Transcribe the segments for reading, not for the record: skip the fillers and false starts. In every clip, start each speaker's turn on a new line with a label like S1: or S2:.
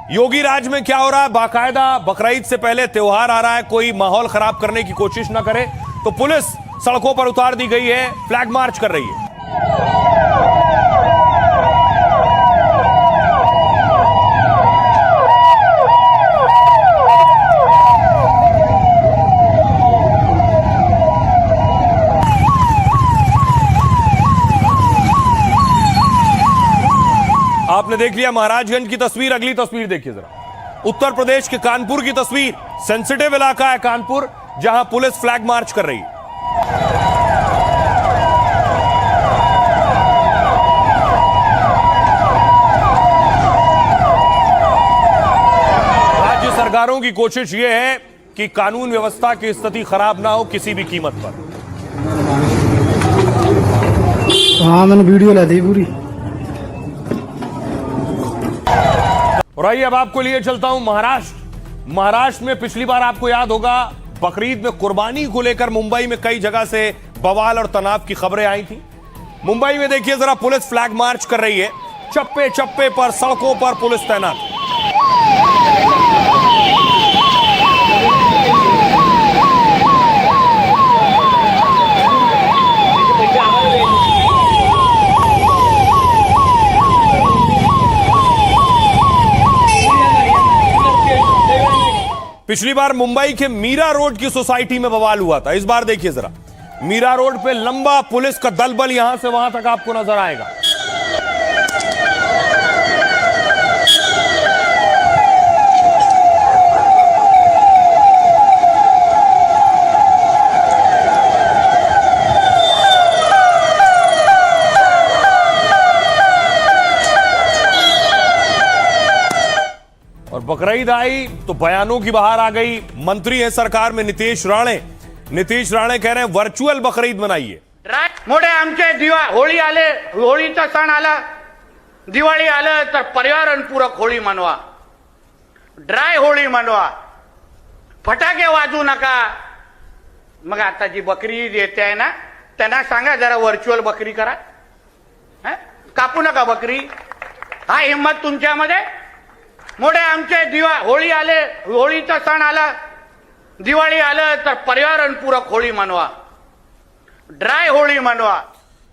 S1: योगी राज में क्या हो रहा है? बाकायदा बकरीद से पहले त्योहार आ रहा है, कोई माहौल खराब करने की कोशिश ना करे तो पुलिस सड़कों पर उतार दी गई है, फ्लैग मार्च कर रही है। आपने देख लिया महाराजगंज की तस्वीर, अगली तस्वीर देखिए जरा। उत्तर प्रदेश के कानपुर की तस्वीर। सेंसिटिव इलाका है कानपुर, जहां पुलिस फ्लैग मार्च कर रही है। राज्य सरकारों की कोशिश यह है कि कानून व्यवस्था की स्थिति खराब ना हो किसी भी कीमत पर।
S2: हाँ, मैंने वीडियो ला दी पूरी।
S1: और आइए अब आपको लिए चलता हूं महाराष्ट्र में पिछली बार आपको याद होगा बकरीद में कुर्बानी को लेकर मुंबई में कई जगह से बवाल और तनाव की खबरें आई थी। मुंबई में देखिए जरा, पुलिस फ्लैग मार्च कर रही है, चप्पे चप्पे पर सड़कों पर पुलिस तैनात। पिछली बार मुंबई के मीरा रोड की सोसाइटी में बवाल हुआ था, इस बार देखिए जरा, मीरा रोड पे लंबा पुलिस का दलबल यहां से वहां तक आपको नजर आएगा। और बकरीद आई तो बयानों की बहार आ गई। मंत्री है सरकार में नीतीश राणे कह रहे हैं वर्चुअल बकरीद मनाइए।
S3: मोठे आमचे होळी आले, होळीचा सण आला, दिवाळी आलं तर पर्यावरणपूरक होळी मनवा, ड्राय होळी मनवा, फटाके वाजू नका। मग आता जी बकरी येते आहे ना, त्यांना सांगा जरा वर्चुअल बकरी करा, कापू नका बकरी। हा हिम्मत तुमच्यामध्ये? मोठे आमचे होळी आले, होळीचा सण आला, दिवाळी आलं तर पर्यावरणपूरक होळी मनवा, ड्राय होली मनवा।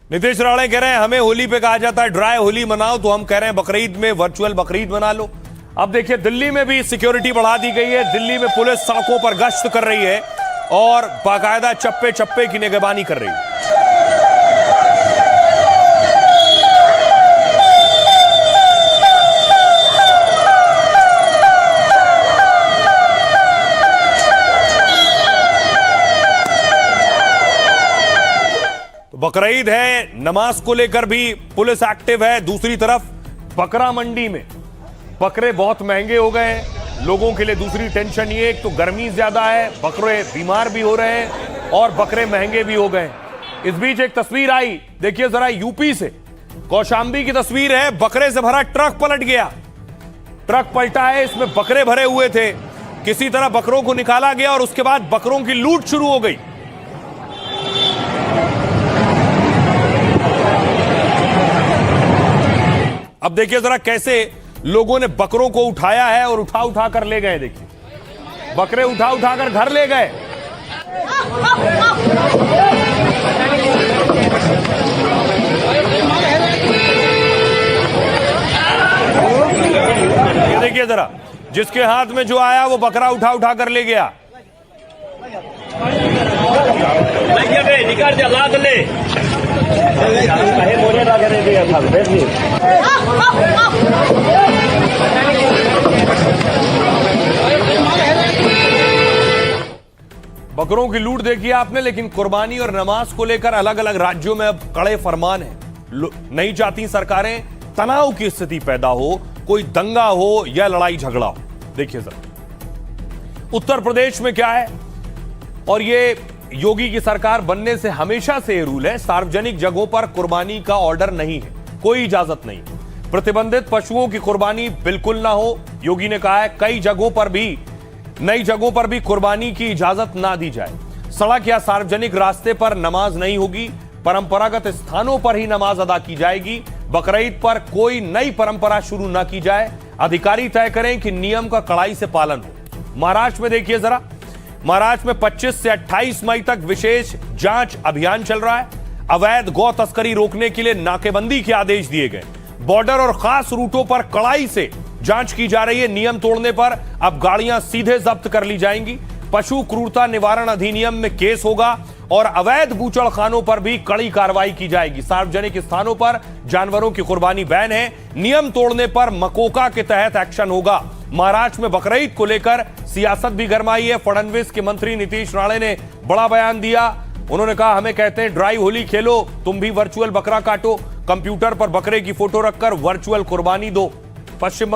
S1: नीतीश राणे कह रहे हैं हमें होली पे कहा जाता है ड्राई होली मनाओ, तो हम कह रहे हैं बकरीद में वर्चुअल बकरीद मना लो। अब देखिए दिल्ली में भी सिक्योरिटी बढ़ा दी गई है। दिल्ली में पुलिस सड़कों पर गश्त कर रही है और बाकायदा चप्पे चप्पे की निगरानी कर रही है। बकरीद है, नमाज को लेकर भी पुलिस एक्टिव है। दूसरी तरफ बकरा मंडी में बकरे बहुत महंगे हो गए हैं, लोगों के लिए दूसरी टेंशन ये, एक तो गर्मी ज्यादा है, बकरे बीमार भी हो रहे हैं और बकरे महंगे भी हो गए। इस बीच एक तस्वीर आई, देखिए जरा, यूपी से कौशाम्बी की तस्वीर है। बकरे से भरा ट्रक पलट गया, ट्रक पलटा है, इसमें बकरे भरे हुए थे। किसी तरह बकरों को निकाला गया और उसके बाद बकरों की लूट शुरू हो गई। अब देखिए जरा कैसे लोगों ने बकरों को उठाया है और उठा उठा कर ले गए। देखिए बकरे उठा उठा कर घर ले गए। ये देखिए जरा, जिसके हाथ में जो आया वो बकरा उठा उठा कर ले गया। बकरों की लूट देखी आपने, लेकिन कुर्बानी और नमाज को लेकर अलग अलग राज्यों में अब कड़े फरमान हैं। नहीं चाहती सरकारें तनाव की स्थिति पैदा हो, कोई दंगा हो या लड़ाई झगड़ा हो। देखिए जरा उत्तर प्रदेश में क्या है, और ये योगी की सरकार बनने से हमेशा से ये रूल है, सार्वजनिक जगहों पर कुर्बानी का ऑर्डर नहीं है, कोई इजाजत नहीं। प्रतिबंधित पशुओं की कुर्बानी बिल्कुल ना हो, योगी ने कहा है। कई जगहों पर भी, नई जगहों पर भी कुर्बानी की इजाजत ना दी जाए। सड़क या सार्वजनिक रास्ते पर नमाज नहीं होगी, परंपरागत स्थानों पर ही नमाज अदा की जाएगी। बकरीद पर कोई नई परंपरा शुरू ना की जाए। अधिकारी तय करें कि नियम का कड़ाई से पालन हो। महाराष्ट्र में देखिए जरा, महाराष्ट्र में 25 से 28 मई तक विशेष जांच अभियान चल रहा है। अवैध गौ तस्करी रोकने के लिए नाकेबंदी के आदेश दिए गए। बॉर्डर और खास रूटों पर कड़ाई से जांच की जा रही है। नियम तोड़ने पर अब गाड़ियां सीधे जब्त कर ली जाएंगी। पशु क्रूरता निवारण अधिनियम में केस होगा और अवैध बूचड़खानों पर भी कड़ी कार्रवाई की जाएगी। सार्वजनिक स्थानों पर जानवरों की कुर्बानी बैन है। नियम तोड़ने पर मकोका के तहत एक्शन होगा। महाराष्ट्र में बकरीद को लेकर सियासत भी गरमाई है। फडणवीस के मंत्री नीतीश राणे ने बड़ा बयान दिया। उन्होंने कहा, हमें कहते हैं ड्राई होली खेलो, तुम भी वर्चुअल बकरा काटो, कंप्यूटर पर बकरे की फोटो रखकर वर्चुअल कुर्बानी दो। पश्चिम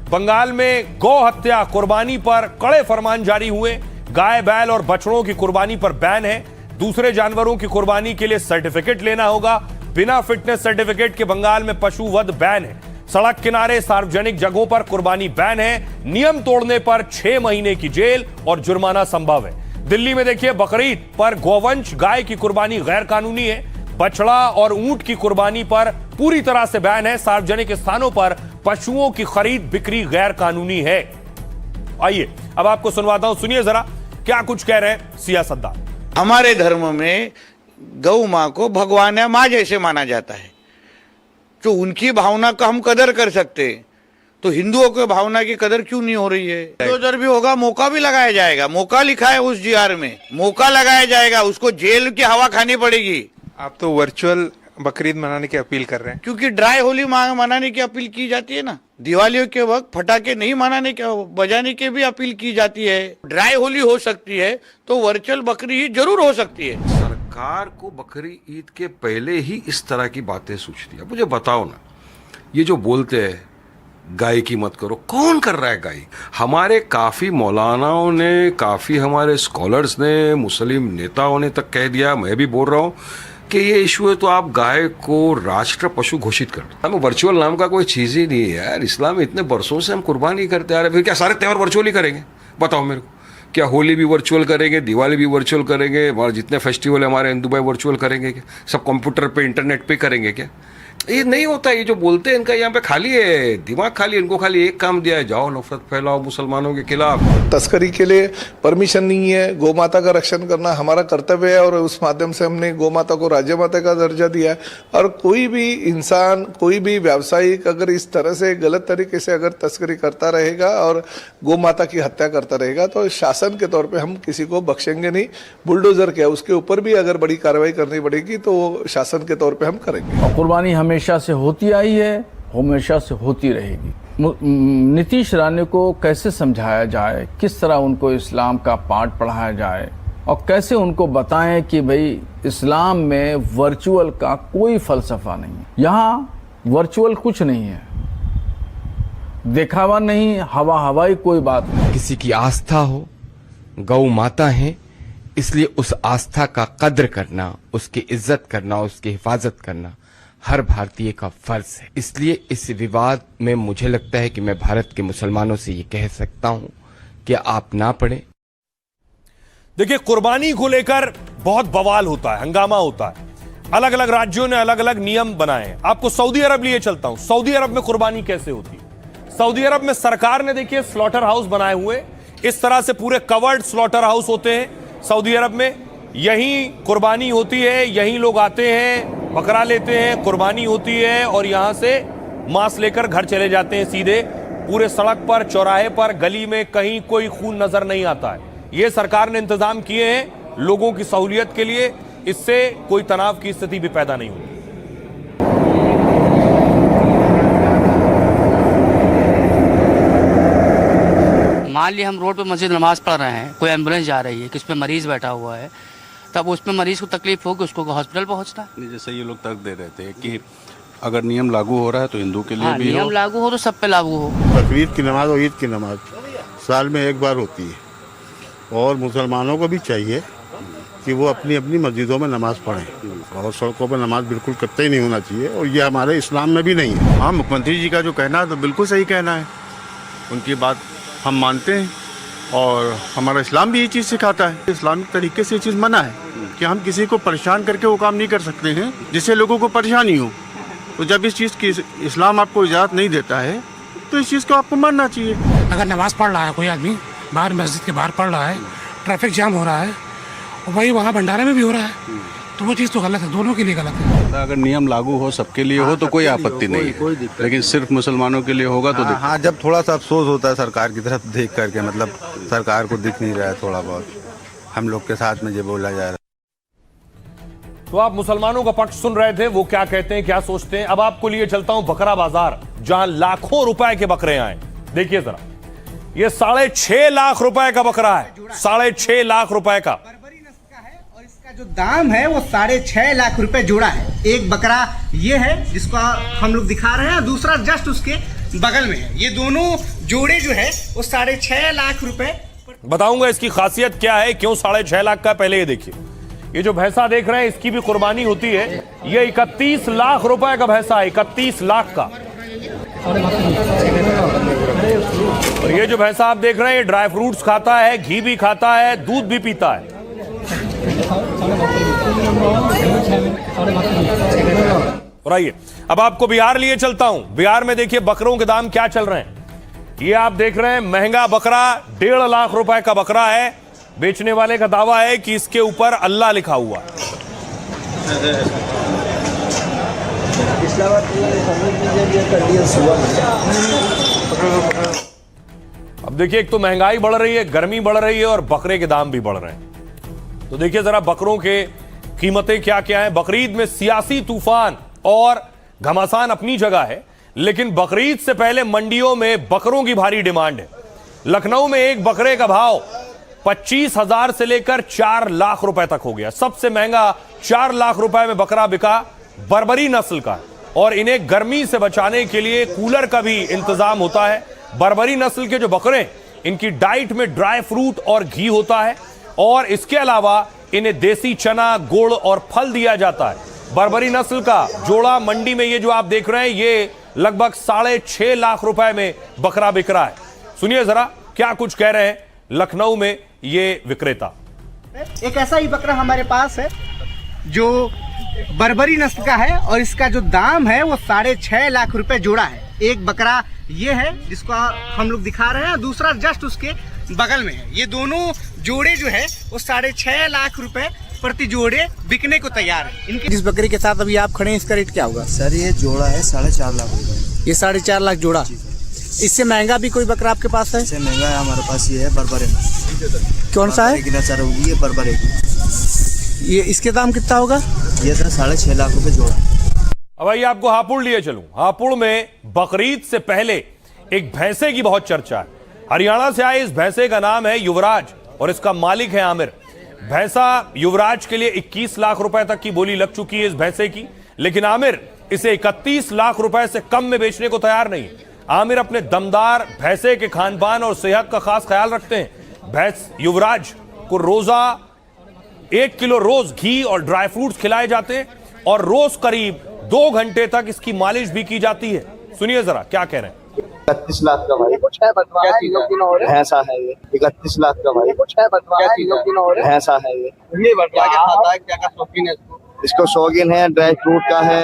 S1: बंगाल में गौ हत्या कुर्बानी पर कड़े फरमान जारी हुए। गाय, बैल और बछड़ों की कुर्बानी पर बैन है। दूसरे जानवरों की कुर्बानी के लिए सर्टिफिकेट लेना होगा। बिना फिटनेस सर्टिफिकेट के बंगाल में पशुवध बैन है। सड़क किनारे, सार्वजनिक जगहों पर कुर्बानी बैन है। नियम तोड़ने पर 6 महीने की जेल और जुर्माना संभव है। दिल्ली में देखिए, बकरीद पर गौवंश गाय की कुर्बानी गैर कानूनी है। बछड़ा और ऊंट की कुर्बानी पर पूरी तरह से बैन है। सार्वजनिक स्थानों पर पशुओं की खरीद बिक्री गैर कानूनी है। आइए अब आपको सुनवाता हूं, सुनिए जरा क्या कुछ कह रहे हैं सियासतदान।
S3: हमारे धर्म में गौ माँ को भगवान या माँ जैसे माना जाता है, तो उनकी भावना का हम कदर कर सकते हैं, तो हिंदुओं की भावना की कदर क्यों नहीं हो रही है? जो उधर भी होगा मौका भी लगाया जाएगा। मौका लिखा है उस जीआर में, मौका लगाया जाएगा। उसको जेल की हवा खानी पड़ेगी।
S4: आप तो वर्चुअल बकरीद मनाने की अपील कर रहे हैं,
S3: क्योंकि ड्राई होली मनाने की अपील की जाती है ना। दिवाली के वक्त फटाके नहीं बजाने की भी अपील की जाती है। ड्राई होली हो सकती है तो वर्चुअल बकरी ईद जरूर हो सकती है।
S5: सरकार को बकरी ईद के पहले ही इस तरह की बातें सोचती है। मुझे बताओ ना, ये जो बोलते हैं गाय की मत करो, कौन कर रहा है गाय? हमारे काफ़ी मौलानाओं ने, काफ़ी हमारे स्कॉलर्स ने, मुस्लिम नेताओं ने तक कह दिया, मैं भी बोल रहा हूँ कि ये इशू है तो आप गाय को राष्ट्र पशु घोषित कर दो। हमें वर्चुअल नाम का कोई चीज़ ही नहीं है यार। इस्लाम में इतने बरसों से हम कुर्बानी करते आ रहे, फिर क्या सारे त्यौहार वर्चुअल ही करेंगे? बताओ मेरे को, क्या होली भी वर्चुअल करेंगे, दिवाली भी वर्चुअल करेंगे, और जितने फेस्टिवल है हमारे हिंदू भाई वर्चुअल करेंगे क्या? सब कंप्यूटर पे, इंटरनेट पे करेंगे क्या? ये नहीं होता। ये जो बोलते हैं इनका यहाँ पे खाली है दिमाग, खाली इनको खाली एक काम दिया है, जाओ नफरत फैलाओ मुसलमानों के खिलाफ।
S6: तस्करी के लिए परमिशन नहीं है। गौ माता का रक्षण करना हमारा कर्तव्य है और उस माध्यम से हमने गौ माता को राज्य माता का दर्जा दिया है। और कोई भी इंसान, कोई भी व्यावसायिक अगर इस तरह से गलत तरीके से अगर तस्करी करता रहेगा और गौ माता की हत्या करता रहेगा तो शासन के तौर पे हम किसी को बख्शेंगे नहीं। बुलडोजर क्या, उसके ऊपर भी अगर बड़ी कार्रवाई करनी पड़ेगी तो वो शासन के तौर पे हम करेंगे।
S7: कुर्बानी हमेशा से होती आई है, हमेशा से होती रहेगी। नीतीश राणे को कैसे समझाया जाए, किस तरह उनको इस्लाम का पाठ पढ़ाया जाए और कैसे उनको बताएं कि भाई इस्लाम में वर्चुअल का कोई फलसफा नहीं है। यहाँ वर्चुअल कुछ नहीं है, दिखावा नहीं, हवाई कोई बात नहीं।
S8: किसी की आस्था हो, गौ माता है, इसलिए उस आस्था का कद्र करना, उसकी इज्जत करना, उसकी हिफाजत करना हर भारतीय का फर्ज है। इसलिए इस विवाद में मुझे लगता है कि मैं भारत के मुसलमानों से ये कह सकता हूं कि आप ना पढ़ें।
S1: देखिए, कुर्बानी को लेकर बहुत बवाल होता है, हंगामा होता है। अलग अलग राज्यों ने अलग अलग नियम बनाए हैं। आपको सऊदी अरब लिए चलता हूं। सऊदी अरब में कुर्बानी कैसे होती है? सऊदी अरब में सरकार ने देखिए स्लॉटर हाउस बनाए हुए, इस तरह से पूरे कवर्ड स्लॉटर हाउस होते हैं सऊदी अरब में। यहीं कुर्बानी होती है, यहीं लोग आते हैं, बकरा लेते हैं, कुर्बानी होती है और यहां से मांस लेकर घर चले जाते हैं सीधे। पूरे सड़क पर, चौराहे पर, गली में कहीं कोई खून नजर नहीं आता है। ये सरकार ने इंतजाम किए हैं लोगों की सहूलियत के लिए। इससे कोई तनाव की स्थिति भी पैदा नहीं होती।
S9: मान लिया हम रोड पे मस्जिद नमाज पढ़ रहे हैं, कोई एम्बुलेंस जा रही है, किस पे मरीज बैठा हुआ है, तब उसमें मरीज को तकलीफ होगी, उसको हॉस्पिटल पहुंचना है।
S10: जैसे ये लोग तर्क दे रहे थे कि अगर नियम लागू हो रहा है तो हिंदू के लिए भी
S9: नियम लागू हो तो सब पे लागू हो।
S11: बकरीद की नमाज और ईद की नमाज साल में एक बार होती है और मुसलमानों को भी चाहिए कि वो अपनी अपनी मस्जिदों में नमाज पढ़ें और सड़कों पर नमाज बिल्कुल करते ही नहीं होना चाहिए और ये हमारे इस्लाम में भी नहीं है।
S12: हाँ, मुख्यमंत्री जी का जो कहना है तो बिल्कुल सही कहना है, उनकी बात हम मानते हैं और हमारा इस्लाम भी ये चीज़ सिखाता है। इस्लामिक तरीके से ये चीज़ मना है कि हम किसी को परेशान करके वो काम नहीं कर सकते हैं जिससे लोगों को परेशानी हो। तो जब इस चीज़ की इस्लाम आपको इजाज़त नहीं देता है तो इस चीज़ को आपको मानना चाहिए।
S2: अगर नमाज पढ़ रहा है कोई आदमी, बाहर मस्जिद के बाहर पढ़ रहा है, ट्रैफिक जाम हो रहा है और वही वहाँ भंडारे में भी हो रहा है, तो वो चीज़ तो गलत है, दोनों के लिए गलत है।
S10: अगर नियम लागू हो सबके लिए हो तो कोई आपत्ति नहीं है, लेकिन सिर्फ मुसलमानों के लिए होगा तो
S11: हाँ, जब थोड़ा सा अफसोस होता है सरकार की तरफ देख करके, मतलब सरकार को दिख नहीं रहा है थोड़ा बहुत, हम लोग के साथ में जो बोला जा रहा है।
S1: तो आप मुसलमानों का पक्ष सुन रहे थे, वो क्या कहते हैं, क्या सोचते हैं। अब आपको लिए चलता हूं बकरा बाजार, जहां लाखों रुपए के बकरे आए। देखिए जरा, ये 6.5 लाख रुपए का बकरा है, 6.5 लाख रुपए का।
S2: बर्बरी नस्ल का है और इसका जो दाम है वो 6.5 लाख रुपए जोड़ा है। एक बकरा ये है जिसको हम लोग दिखा रहे हैं, दूसरा जस्ट उसके बगल में है। ये दोनों जोड़े जो है वो 6.5 लाख रुपए।
S1: बताऊंगा इसकी खासियत क्या है, क्यों 6.5 लाख का। पहले ये देखिए, ये जो भैंसा देख रहे हैं इसकी भी कुर्बानी होती है। ये 31 लाख रुपए का भैंसा है, 31 लाख का। और ये जो भैंसा आप देख रहे हैं ये ड्राई फ्रूट्स खाता है, घी भी खाता है, दूध भी पीता है। और आइए अब आपको बिहार लिए चलता हूं। बिहार में देखिए बकरों के दाम क्या चल रहे हैं। ये आप देख रहे हैं महंगा बकरा 1.5 लाख रुपए का बकरा है। बेचने वाले का दावा है कि इसके ऊपर अल्लाह लिखा हुआ है। अब देखिए, एक तो महंगाई बढ़ रही है, गर्मी बढ़ रही है और बकरे के दाम भी बढ़ रहे हैं। तो देखिए जरा बकरों के कीमतें क्या क्या हैं। बकरीद में सियासी तूफान और घमासान अपनी जगह है, लेकिन बकरीद से पहले मंडियों में बकरों की भारी डिमांड है। लखनऊ में एक बकरे का भाव 25,000 से लेकर 4 लाख रुपए तक हो गया। सबसे महंगा 4 लाख रुपए में बकरा बिका बर्बरी नस्ल का, और इन्हें गर्मी से बचाने के लिए कूलर का भी इंतजाम होता है। बर्बरी नस्ल के जो बकरे, इनकी डाइट में ड्राई फ्रूट और घी होता है, और इसके अलावा इन्हें देसी चना, गुड़ और फल दिया जाता है। बर्बरी नस्ल का जोड़ा मंडी में ये जो आप देख रहे हैं, ये लगभग 6.5 लाख रुपए में बकरा बिक रहा है। सुनिए जरा क्या कुछ कह रहे हैं लखनऊ में ये विक्रेता।
S2: एक ऐसा ही बकरा हमारे पास है जो बर्बरी नस्ल का है और इसका जो दाम है वो 6.5 लाख रुपए जोड़ा है। एक बकरा ये है जिसको हम लोग दिखा रहे हैं, दूसरा जस्ट उसके बगल में है। ये दोनों जोड़े जो है वो 6.5 लाख रुपए प्रति जोड़े बिकने को तैयार है। इनके जिस बकरी के साथ अभी आप खड़े हैं इसका रेट क्या होगा?
S13: सर ये जोड़ा है 4.5 लाख रुपए।
S2: ये 4.5 लाख जोड़ा। इससे महंगा भी कोई बकरा आपके पास है?
S13: इससे महंगा है हमारे पास ये है बर्बरी।
S2: कौन सा है?
S13: सर होगी ये बर्बरी।
S2: ये इसके दाम कितना होगा?
S13: ये सर 6.5 लाख रुपए जोड़ा।
S1: अब आइए आपको हापुड़ लिए चलूं। हापुड़ में बकरीद से पहले एक भैंसे की बहुत चर्चा है। हरियाणा से आए इस भैंसे का नाम है युवराज और इसका मालिक है आमिर। भैंसा युवराज के लिए 21 लाख रुपए तक की बोली लग चुकी है इस भैंसे की, लेकिन आमिर इसे 31 लाख रुपए से कम में बेचने को तैयार नहीं। आमिर अपने दमदार भैंसे के खानपान और सेहत का खास ख्याल रखते हैं। भैंस युवराज को रोजा 1 किलो रोज घी और ड्राई फ्रूट्स खिलाए जाते हैं और रोज करीब 2 घंटे तक इसकी मालिश भी की जाती है। सुनिए जरा क्या कह रहे हैं।
S13: 31 लाख का भाई कुछ है भैंसा है ये। 31 लाख का भाई कुछ है भैंसा है ये। क्या शौकीन है इसको? शौकीन है ड्राई फ्रूट का है,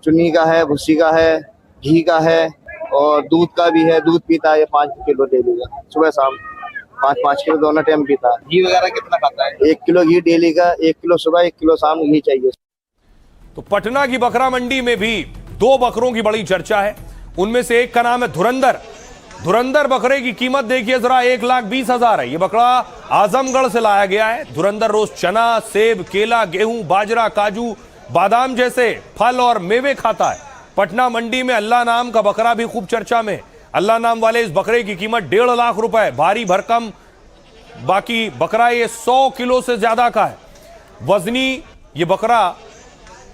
S13: चुन्नी का है, भूसी का है, घी का है और दूध का भी है। दूध पीता है ये 5 किलो डेली का, सुबह शाम 5 किलो दोनों टाइम पीता है। घी वगैरह कितना खाता है? 1 किलो घी डेली का, 1 किलो सुबह 1 किलो शाम घी चाहिए।
S1: तो पटना की बकरा मंडी में भी 2 बकरों की बड़ी चर्चा है। उनमें से एक का नाम है धुरंधर। धुरंधर बकरे की कीमत देखिए जरा 1,20,000 है। ये बकरा आजमगढ़ से लाया गया है। धुरंधर रोज चना, सेब, केला, गेहूं, बाजरा, काजू, बादाम जैसे फल और मेवे खाता है। पटना मंडी में अल्लाह नाम का बकरा भी खूब चर्चा में। अल्लाह नाम वाले इस बकरे की कीमत 1.5 लाख रुपए, भारी भरकम। बाकी बकरा ये 100 किलो से ज्यादा का है। वजनी ये बकरा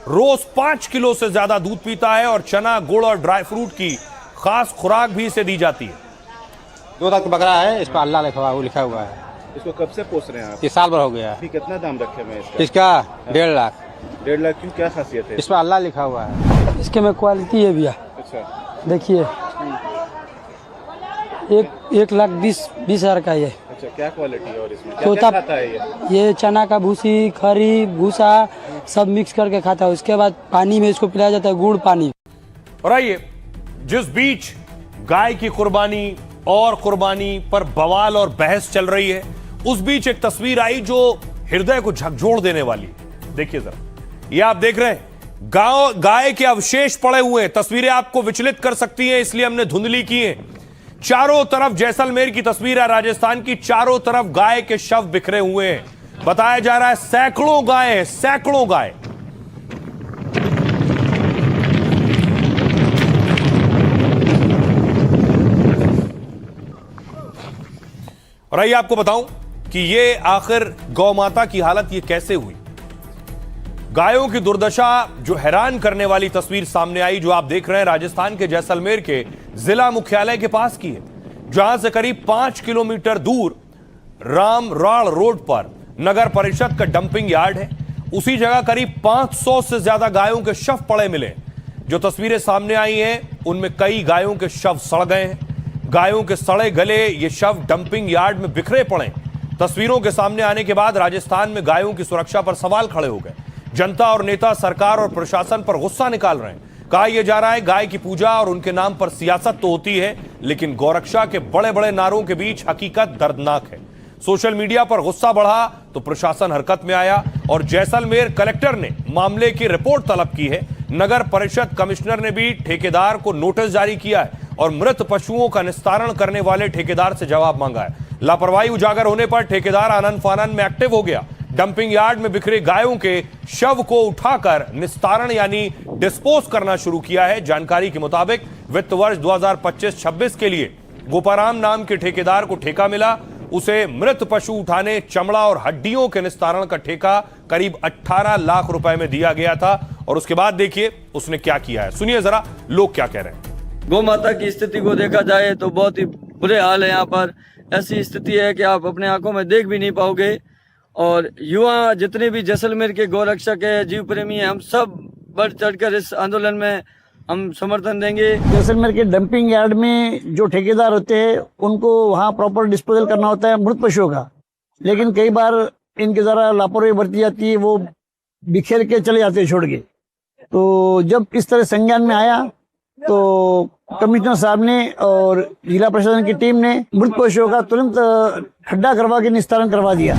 S1: रोज 5 किलो से ज्यादा दूध पीता है और चना, गुड़ और ड्राई फ्रूट की खास खुराक भी इसे दी जाती है।
S14: 2 लाख का बकरा है, इस पर अल्लाह लिखा हुआ है।
S12: इसको कब से पोस रहे हैं आप?
S14: 3 साल भर हो गया।
S12: अभी कितना दाम रखे हुए हैं
S14: इसका? 1.5 लाख।
S12: 1.5 लाख क्यों, क्या खासियत है?
S14: इस पर अल्लाह लिखा हुआ है।
S2: इसके में क्वालिटी है भैया।
S12: अच्छा,
S2: देखिए 1,20,000 का ये।
S12: अच्छा, क्या क्वालिटी है और इसमें क्या
S2: तोता
S12: खाता है
S2: ये चना का भूसी, खरी, भूसा सब मिक्स करके खाता है। उसके बाद पानी में इसको पिलाया जाता है, गुड़ पानी।
S1: और आइए जिस बीच गाय की कुर्बानी और कुर्बानी पर बवाल और बहस चल रही है। उस बीच एक तस्वीर आई जो हृदय को झकझोर देने वाली है। देखिए जरा, ये आप देख रहे हैं गाय के अवशेष पड़े हुए हैं। तस्वीरें आपको विचलित कर सकती हैं, इसलिए हमने धुंधली की है। चारों तरफ जैसलमेर की तस्वीर है, राजस्थान की, चारों तरफ गाय के शव बिखरे हुए हैं। बताया जा रहा है सैकड़ों गाय हैं, सैकड़ों गाय। और आइए आपको बताऊं कि ये आखिर गौ माता की हालत ये कैसे हुई। गायों की दुर्दशा जो हैरान करने वाली तस्वीर सामने आई, जो आप देख रहे हैं, राजस्थान के जैसलमेर के जिला मुख्यालय के पास की है, जहां से करीब 5 किलोमीटर दूर रामराड़ रोड पर नगर परिषद का डंपिंग यार्ड है। उसी जगह करीब 500 से ज्यादा गायों के शव पड़े मिले। जो तस्वीरें सामने आई हैं उनमें कई गायों के शव सड़ गए हैं। गायों के सड़े गले ये शव डंपिंग यार्ड में बिखरे पड़े। तस्वीरों के सामने आने के बाद राजस्थान में गायों की सुरक्षा पर सवाल खड़े हो गए। जनता और नेता सरकार और प्रशासन पर गुस्सा निकाल रहे हैं। कहा यह जा रहा है गाय की पूजा और उनके नाम पर सियासत तो होती है, लेकिन गौरक्षा के बड़े बड़े नारों के बीच हकीकत दर्दनाक है। सोशल मीडिया पर गुस्सा बढ़ा तो प्रशासन हरकत में आया और जैसलमेर कलेक्टर ने मामले की रिपोर्ट तलब की है। नगर परिषद कमिश्नर ने भी ठेकेदार को नोटिस जारी किया है और मृत पशुओं का निस्तारण करने वाले ठेकेदार से जवाब मांगा है। लापरवाही उजागर होने पर ठेकेदार आनन फानन में एक्टिव हो गया। डंपिंग यार्ड में बिखरे गायों के शव को उठाकर निस्तारण यानी डिस्पोज करना शुरू किया है। जानकारी के मुताबिक वित्त वर्ष 2025-26 के लिए गोपाराम नाम के ठेकेदार को ठेका मिला। उसे मृत पशु उठाने, चमड़ा और हड्डियों के निस्तारण का ठेका करीब 18 लाख रुपए में दिया गया था। और उसके बाद देखिए उसने क्या किया है, सुनिए जरा लोग क्या कह रहे हैं।
S15: गौ माता की स्थिति को देखा जाए तो बहुत ही बुरे हाल है। यहाँ पर ऐसी स्थिति है कि आप अपने आंखों में देख भी नहीं पाओगे। और युवा जितने भी जैसलमेर के गौरक्षक है, जीव प्रेमी है, हम सब बढ़ चढ़कर इस आंदोलन में हम समर्थन देंगे।
S16: जैसलमेर के डंपिंग यार्ड में जो ठेकेदार होते हैं उनको वहाँ प्रॉपर डिस्पोजल करना होता है मृत पशुओं का, लेकिन कई बार इनके जरा लापरवाही बरती जाती है, वो बिखेर के चले जाते हैं छोड़ के। तो जब इस तरह संज्ञान में आया तो कमिश्नर साहब ने और जिला प्रशासन की टीम ने मृत पशुओं का तुरंत खड्डा करवा के निस्तारण करवा दिया।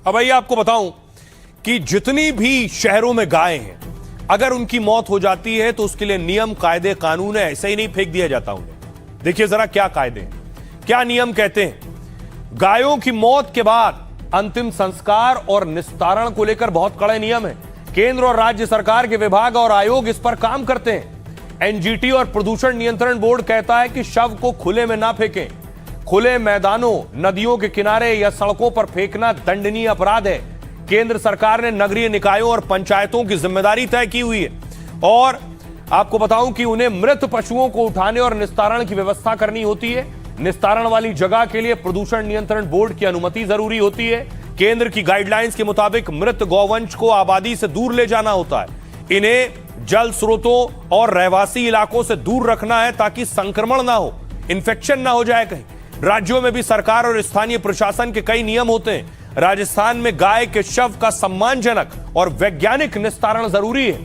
S1: अब आइए आपको बताऊं कि जितनी भी शहरों में गायें हैं, अगर उनकी मौत हो जाती है तो उसके लिए नियम, कायदे, कानून है, ऐसे ही नहीं फेंक दिया जाता उन्हें। देखिए जरा क्या कायदे हैं, क्या नियम कहते हैं। गायों की मौत के बाद अंतिम संस्कार और निस्तारण को लेकर बहुत कड़े नियम है। केंद्र और राज्य सरकार के विभाग और आयोग इस पर काम करते हैं। एनजीटी और प्रदूषण नियंत्रण बोर्ड कहता है कि शव को खुले में ना फेंकें। खुले मैदानों, नदियों के किनारे या सड़कों पर फेंकना दंडनीय अपराध है। केंद्र सरकार ने नगरीय निकायों और पंचायतों की जिम्मेदारी तय की हुई है। और आपको बताऊं कि उन्हें मृत पशुओं को उठाने और निस्तारण की व्यवस्था करनी होती है। निस्तारण वाली जगह के लिए प्रदूषण नियंत्रण बोर्ड की अनुमति जरूरी होती है। केंद्र की गाइडलाइंस के मुताबिक मृत गौवंश को आबादी से दूर ले जाना होता है। इन्हें जल स्रोतों और रहवासी इलाकों से दूर रखना है ताकि संक्रमण ना हो, इन्फेक्शन ना हो जाए कहीं। राज्यों में भी सरकार और स्थानीय प्रशासन के कई नियम होते हैं। राजस्थान में गाय के शव का सम्मानजनक और वैज्ञानिक निस्तारण जरूरी है।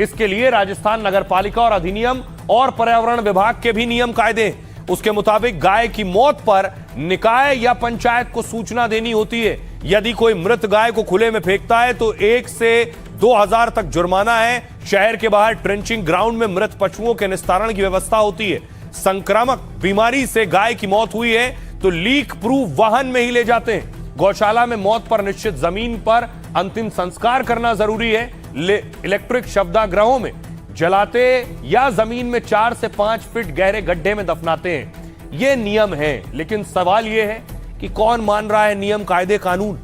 S1: इसके लिए राजस्थान नगरपालिका और अधिनियम और पर्यावरण विभाग के भी नियम कायदे हैं। उसके मुताबिक गाय की मौत पर निकाय या पंचायत को सूचना देनी होती है। यदि कोई मृत गाय को खुले में फेंकता है तो 1 से 2000 तक जुर्माना है। शहर के बाहर ट्रेंचिंग ग्राउंड में मृत पशुओं के निस्तारण की व्यवस्था होती है। संक्रामक बीमारी से गाय की मौत हुई है तो लीक प्रूफ वाहन में ही ले जाते हैं। गौशाला में मौत पर निश्चित जमीन पर अंतिम संस्कार करना जरूरी है। इलेक्ट्रिक शवदाग्रहों में जलाते या जमीन में 4 से 5 फीट गहरे गड्ढे में दफनाते हैं। ये नियम है, लेकिन सवाल यह है कि कौन मान रहा है नियम, कायदे, कानून।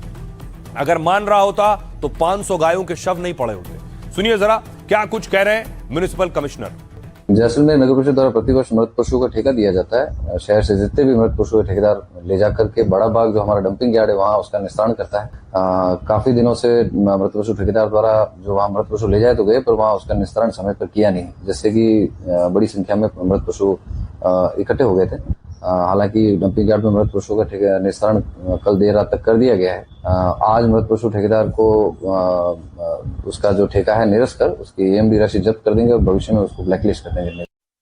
S1: अगर मान रहा होता तो 500 गायों के शव नहीं पड़े होते। सुनिए जरा क्या कुछ कह रहे हैं म्युनिसिपल कमिश्नर।
S17: जैसलमेर नगर परिषद द्वारा प्रतिवर्ष मृत पशुओं का ठेका दिया जाता है। शहर से जितने भी मृत पशु ठेकेदार ले जाकर के बड़ा बाग जो हमारा डंपिंग यार्ड है वहाँ उसका निस्तारण करता है। काफी दिनों से मृत पशु ठेकेदार द्वारा जो वहाँ मृत पशु ले जाए तो गए, पर वहाँ उसका निस्तारण समय पर किया नहीं, जिससे कि बड़ी संख्या में मृत पशु इकट्ठे हो गए थे। हालांकि डंपिंग यार्ड में मृत पशुओं का निस्तारण कल देर रात तक कर दिया गया है। आज मृत पशु ठेकेदार को उसका जो ठेका है निरस्त कर उसकी EMD राशि जब्त कर देंगे और भविष्य में उसको ब्लैकलिस्ट कर देंगे।